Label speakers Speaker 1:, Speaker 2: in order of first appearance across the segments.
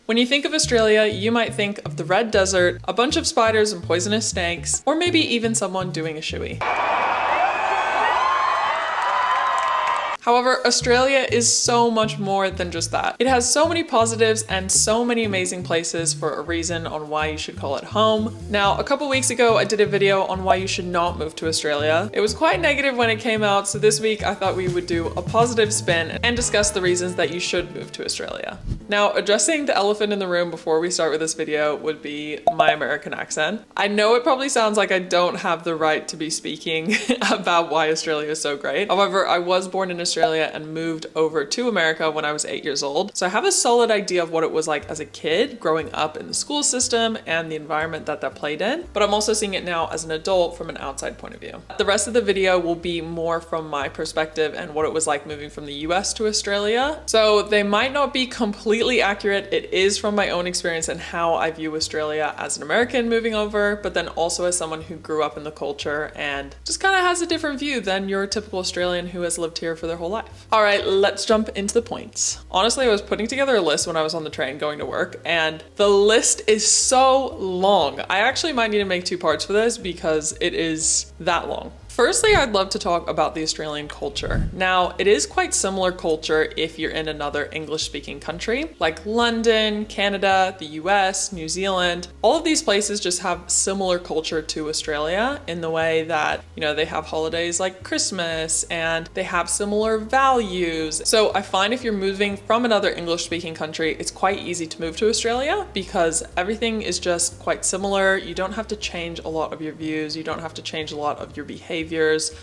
Speaker 1: When you think of Australia, you might think of the red desert, a bunch of spiders and poisonous snakes, or maybe even someone doing a shoey. However, Australia is so much more than just that. It has so many positives and so many amazing places for a reason on why you should call it home. Now, a couple weeks ago, I did a video on why you should not move to Australia. It was quite negative when it came out, so this week I thought we would do a positive spin and discuss the reasons that you should move to Australia. Now, addressing the elephant in the room before we start with this video would be my American accent. I know it probably sounds like I don't have the right to be speaking about why Australia is so great. However, I was born in Australia and moved over to America when I was 8 years old. So I have a solid idea of what it was like as a kid growing up in the school system and the environment that played in, but I'm also seeing it now as an adult from an outside point of view. The rest of the video will be more from my perspective and what it was like moving from the US to Australia. So they might not be completely accurate. It is from my own experience and how I view Australia as an American moving over, but then also as someone who grew up in the culture and just kind of has a different view than your typical Australian who has lived here for their whole life. All right, let's jump into the points. Honestly, I was putting together a list when I was on the train going to work, and the list is so long. I actually might need to make 2 parts for this because it is that long. Firstly, I'd love to talk about the Australian culture. Now, it is quite similar culture if you're in another English-speaking country, like London, Canada, the US, New Zealand. All of these places just have similar culture to Australia in the way that, you know, they have holidays like Christmas and they have similar values. So I find if you're moving from another English-speaking country, it's quite easy to move to Australia because everything is just quite similar. You don't have to change a lot of your views. You don't have to change a lot of your behavior.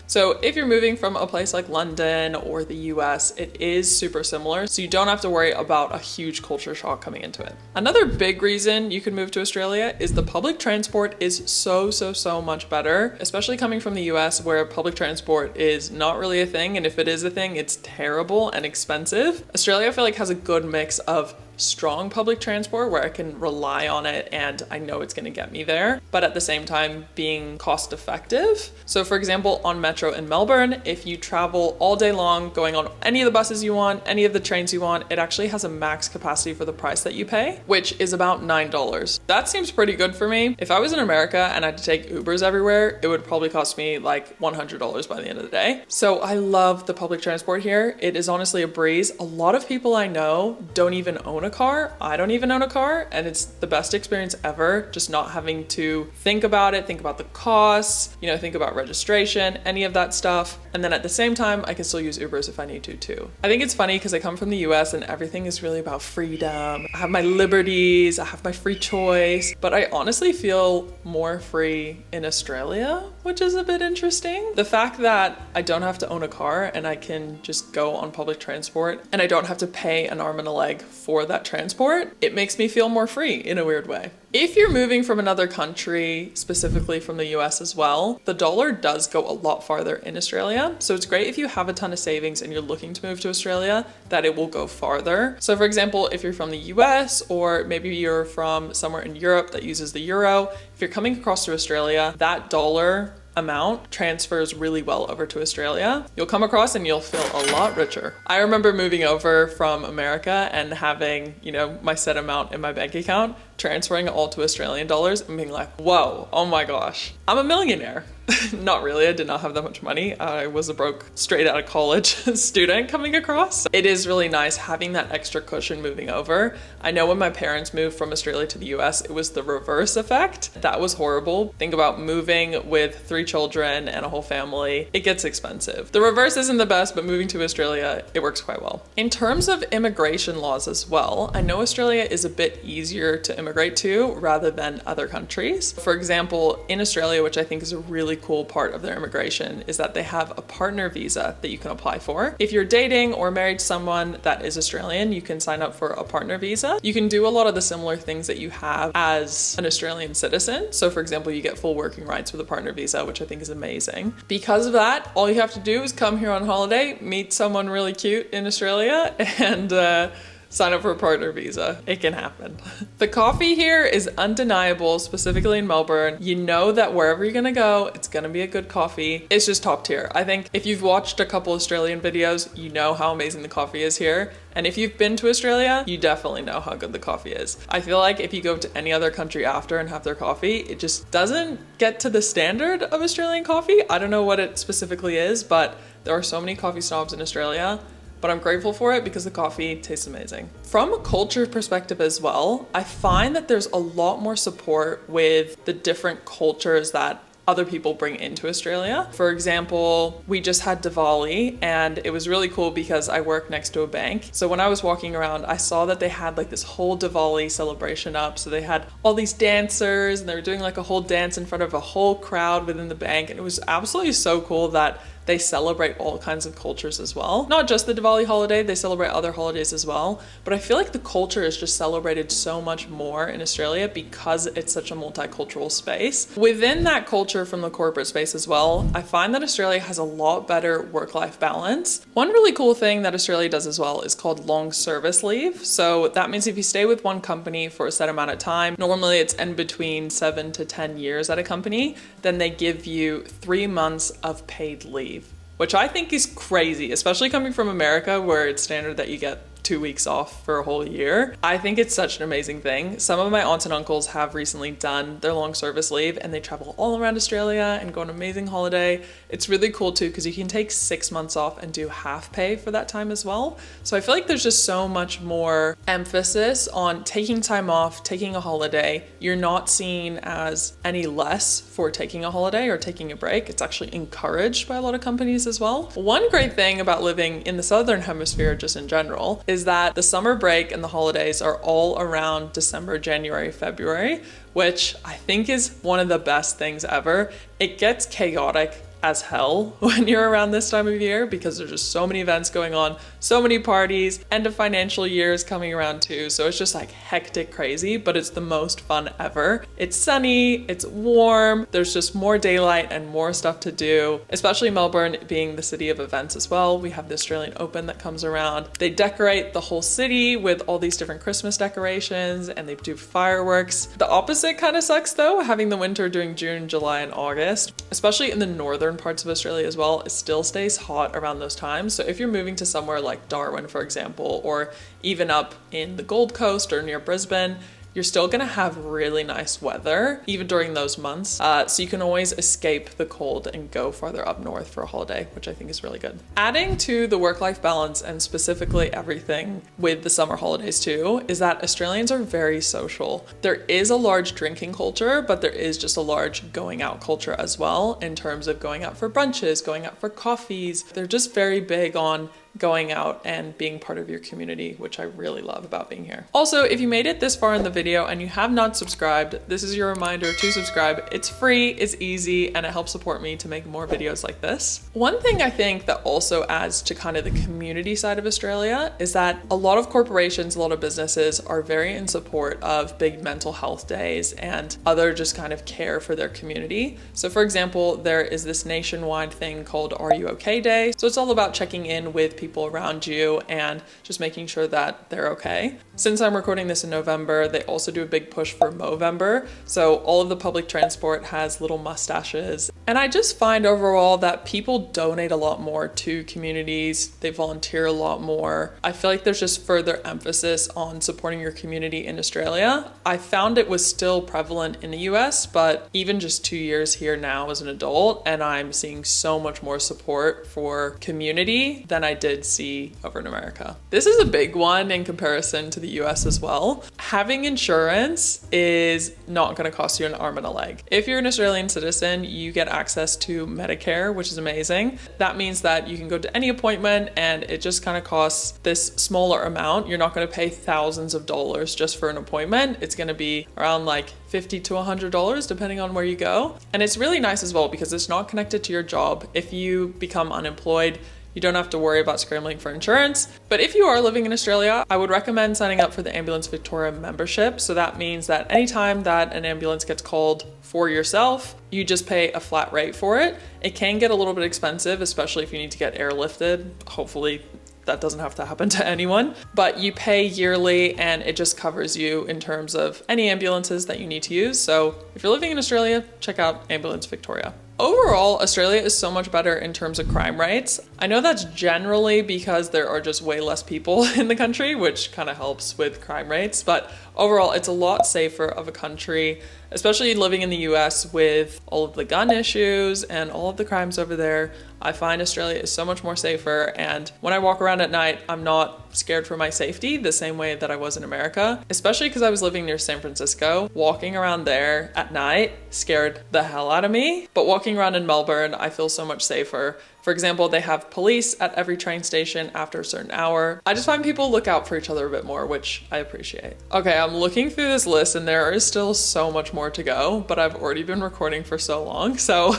Speaker 1: So if you're moving from a place like London or the US, it is super similar. So you don't have to worry about a huge culture shock coming into it. Another big reason you can move to Australia is the public transport is so much better, especially coming from the US where public transport is not really a thing. And if it is a thing, it's terrible and expensive. Australia, I feel like, has a good mix of strong public transport where I can rely on it and I know it's going to get me there, but at the same time being cost effective. So for example, on Metro in Melbourne, if you travel all day long going on any of the buses you want, any of the trains you want, it actually has a max capacity for the price that you pay, which is about $9. That seems pretty good for me. If I was in America and I had to take Ubers everywhere, it would probably cost me like $100 by the end of the day. So I love the public transport here. It is honestly a breeze. A lot of people I know don't even own a car. I don't even own a car, and it's the best experience ever, just not having to think about it, think about the costs, you know, think about registration, any of that stuff. And then at the same time, I can still use Ubers if I need to too. I think it's funny because I come from the US and everything is really about freedom. I have my liberties, I have my free choice, but I honestly feel more free in Australia, which is a bit interesting. The fact that I don't have to own a car and I can just go on public transport and I don't have to pay an arm and a leg for that transport, it makes me feel more free in a weird way. If you're moving from another country, specifically from the US as well, the dollar does go a lot farther in Australia. So it's great if you have a ton of savings and you're looking to move to Australia, that it will go farther. So for example, if you're from the US or maybe you're from somewhere in Europe that uses the euro, if you're coming across to Australia, that dollar amount transfers really well over to Australia. You'll come across and you'll feel a lot richer. I remember moving over from America and having, you know, my set amount in my bank account, transferring it all to Australian dollars and being like, whoa, oh my gosh, I'm a millionaire. Not really, I did not have that much money. I was a broke, straight out of college student coming across. It is really nice having that extra cushion moving over. I know when my parents moved from Australia to the US, it was the reverse effect. That was horrible. Think about moving with 3 children and a whole family. It gets expensive. The reverse isn't the best, but moving to Australia, it works quite well. In terms of immigration laws as well, I know Australia is a bit easier to immigrate to rather than other countries. For example, in Australia, which I think is a really cool part of their immigration, is that they have a partner visa that you can apply for. If you're dating or married to someone that is Australian, you can sign up for a partner visa. You can do a lot of the similar things that you have as an Australian citizen. So for example, you get full working rights with a partner visa, which I think is amazing. Because of that, all you have to do is come here on holiday, meet someone really cute in Australia, and sign up for a partner visa. It can happen. The coffee here is undeniable, specifically in Melbourne. You know that wherever you're gonna go, it's gonna be a good coffee. It's just top tier. I think if you've watched a couple Australian videos, you know how amazing the coffee is here. And if you've been to Australia, you definitely know how good the coffee is. I feel like if you go to any other country after and have their coffee, it just doesn't get to the standard of Australian coffee. I don't know what it specifically is, but there are so many coffee snobs in Australia, but I'm grateful for it because the coffee tastes amazing. From a culture perspective as well, I find that there's a lot more support with the different cultures that other people bring into Australia. For example, we just had Diwali and it was really cool because I work next to a bank. So when I was walking around, I saw that they had like this whole Diwali celebration up. So they had all these dancers and they were doing like a whole dance in front of a whole crowd within the bank. And it was absolutely so cool that they celebrate all kinds of cultures as well. Not just the Diwali holiday, they celebrate other holidays as well. But I feel like the culture is just celebrated so much more in Australia because it's such a multicultural space. Within that culture from the corporate space as well, I find that Australia has a lot better work-life balance. One really cool thing that Australia does as well is called long service leave. So that means if you stay with one company for a set amount of time, normally it's in between 7 to 10 years at a company, then they give you 3 months of paid leave, which I think is crazy, especially coming from America where it's standard that you get 2 weeks off for a whole year. I think it's such an amazing thing. Some of my aunts and uncles have recently done their long service leave and they travel all around Australia and go on an amazing holiday. It's really cool too because you can take 6 months off and do half pay for that time as well. So I feel like there's just so much more emphasis on taking time off, taking a holiday. You're not seen as any less for taking a holiday or taking a break. It's actually encouraged by a lot of companies as well. One great thing about living in the Southern Hemisphere just in general is that the summer break and the holidays are all around December, January, February, which I think is one of the best things ever. It gets chaotic as hell when you're around this time of year because there's just so many events going on, so many parties, end of financial year is coming around too. So it's just like hectic crazy, but it's the most fun ever. It's sunny, it's warm, there's just more daylight and more stuff to do, especially Melbourne being the city of events as well. We have the Australian Open that comes around. They decorate the whole city with all these different Christmas decorations and they do fireworks. The opposite kind of sucks though, having the winter during June, July, and August, especially in the northern parts of Australia as well. It still stays hot around those times. So if you're moving to somewhere like Darwin, for example, or even up in the Gold Coast or near Brisbane, you're still gonna have really nice weather even during those months. So you can always escape the cold and go farther up north for a holiday, which I think is really good. Adding to the work-life balance and specifically everything with the summer holidays too, is that Australians are very social. There is a large drinking culture, but there is just a large going out culture as well in terms of going out for brunches, going out for coffees. They're just very big on going out and being part of your community, which I really love about being here. Also, if you made it this far in the video and you have not subscribed, this is your reminder to subscribe. It's free, it's easy, and it helps support me to make more videos like this. One thing I think that also adds to kind of the community side of Australia is that a lot of corporations, a lot of businesses are very in support of big mental health days and other just kind of care for their community. So for example, there is this nationwide thing called Are You OK Day? So it's all about checking in with people around you and just making sure that they're okay. Since I'm recording this in November, they also do a big push for Movember. So all of the public transport has little mustaches. And I just find overall that people donate a lot more to communities. They volunteer a lot more. I feel like there's just further emphasis on supporting your community in Australia. I found it was still prevalent in the US, but even just 2 years here now as an adult, and I'm seeing so much more support for community than I did see over in America. This is a big one in comparison to the US as well. Having insurance is not going to cost you an arm and a leg. If you're an Australian citizen, you get access to Medicare, which is amazing. That means that you can go to any appointment and it just kind of costs this smaller amount. You're not going to pay thousands of dollars just for an appointment. It's going to be around like $50 to $100 depending on where you go. And it's really nice as well because it's not connected to your job. If you become unemployed, you don't have to worry about scrambling for insurance. But if you are living in Australia, I would recommend signing up for the Ambulance Victoria membership. So that means that anytime that an ambulance gets called for yourself, you just pay a flat rate for it. It can get a little bit expensive, especially if you need to get airlifted. Hopefully that doesn't have to happen to anyone, but you pay yearly and it just covers you in terms of any ambulances that you need to use. So if you're living in Australia, check out Ambulance Victoria. Overall, Australia is so much better in terms of crime rates. I know that's generally because there are just way less people in the country, which kind of helps with crime rates, but overall, it's a lot safer of a country, especially living in the US with all of the gun issues and all of the crimes over there. I find Australia is so much more safer, and when I walk around at night, I'm not scared for my safety the same way that I was in America, especially because I was living near San Francisco. Walking around there at night scared the hell out of me, but walking around in Melbourne, I feel so much safer. For example, they have police at every train station after a certain hour. I just find people look out for each other a bit more, which I appreciate. Okay, I'm looking through this list and there is still so much more to go, but I've already been recording for so long, so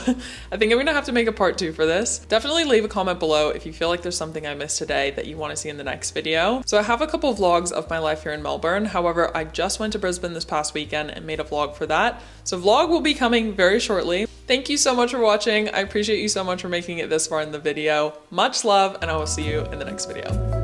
Speaker 1: I think I'm gonna have to make a part 2 for this. Definitely leave a comment below if you feel like there's something I missed today that you want to see in the next video. So I have a couple vlogs of my life here in Melbourne. However, I just went to Brisbane this past weekend and made a vlog for that. So vlog will be coming very shortly. Thank you so much for watching. I appreciate you so much for making it this far in the video. Much love, and I will see you in the next video.